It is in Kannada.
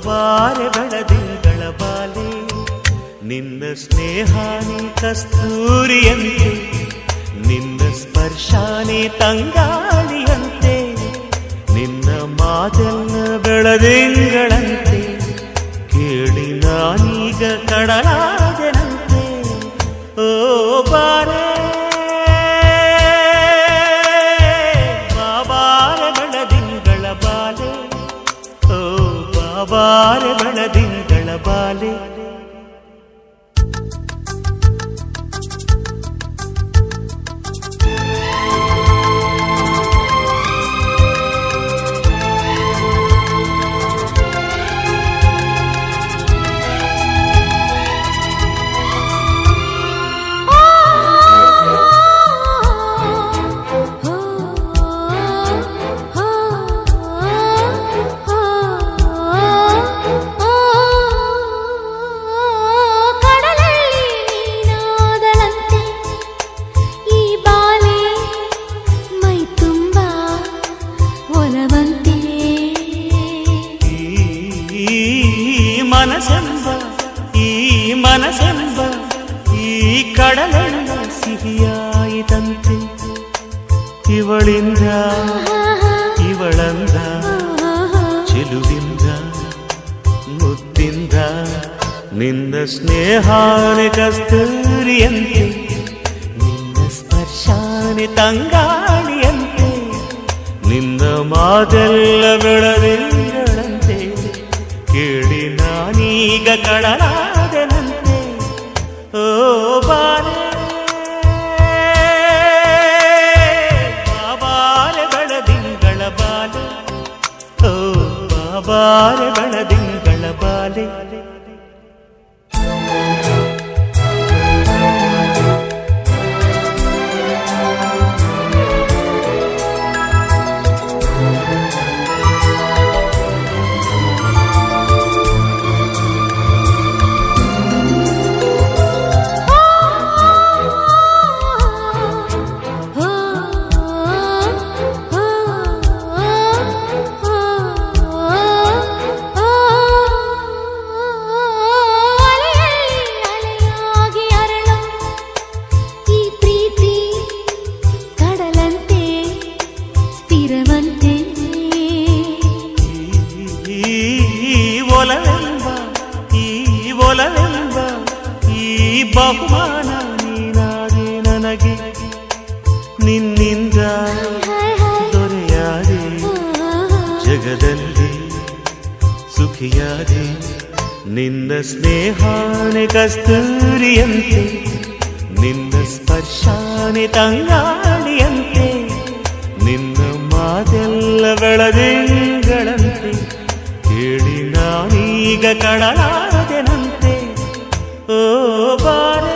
ಬಾರೆ ಬೆಳದಿಂಗಳ ಬಾಲೆ ನಿನ್ನ ಸ್ನೇಹಾನಿ ಕಸ್ತೂರಿಯಂತೆ ನಿನ್ನ ಸ್ಪರ್ಶಾನಿ ತಂಗಾಳಿಯಂತೆ ನಿನ್ನ ಮಾತೆಲ್ಲ ಬೆಳದಿಂಗಳಂತೆ ಕೇಳಿ ನಾನೀಗ ಕಡಲಾದೆನಂತೆ ಓ ಬಾರೆ ಬಾಬಾರೆ ಬೆಳದಿಂಗಳ ಬಾಲೆ ಓ ಬಾಬಾರೆ ಬೆಳದಿಂಗಳ ಬಾಲೆ ಮನಸೆಂಬ ಈ ಕಡಲೆಲ್ಲ ಸಿಹಿಯಾಯಿತಂತೆ ಇವಳಿಂದ ಇವಳಂದ ಚೆಲುವಿಂದ ಮುದ್ದಿಂದ ನಿನ್ನ ಸ್ನೇಹಾನೆ ಕಸ್ತೂರಿಯಂತೆ ನಿನ್ನ ಸ್ಪರ್ಶಾನೆ ತಂಗಾಳಿಯಂತೆ ನಿನ್ನ ಮಾತೆಲ್ಲ ಬೆಳದಿಂಗಳಂತೆ ಕೇಳಿ ನಾನೀಗ ಕಡಲಾದೆನಂತೆ ಓ ಬಾರೆ ಬಾಬಾರೆ ಬೆಳದಿಂಗಳ ಬಾಲೆ ಓ ಬಾಬಾರೆ ಬೆಳದಿಂಗಳ ಬಾಲೆ ಒಲವೆಂಬ ಈ ಬಹುಮಾನ ನೀನಾದೆ ನನಗೆ ನಿನ್ನಿಂದ ದೊರೆಯಾದೆ ಜಗದಲ್ಲಿ ಸುಖಿಯಾದೆ ನಿನ್ನ ಸ್ನೇಹಾನೆ ಕಸ್ತೂರಿಯಂತೆ ನಿನ್ನ ಸ್ಪರ್ಶಾನೆ ತಂಗಾಳಿಯಂತೆ ನಿನ್ನ ಮಾತೆಲ್ಲ ಬೆಳದಿಂಗಳಂತೆ ಕೇಳಿ ನಾನೀಗ ಕಡಲಾದೆನಂತೆ ಓ ಬಾರೆ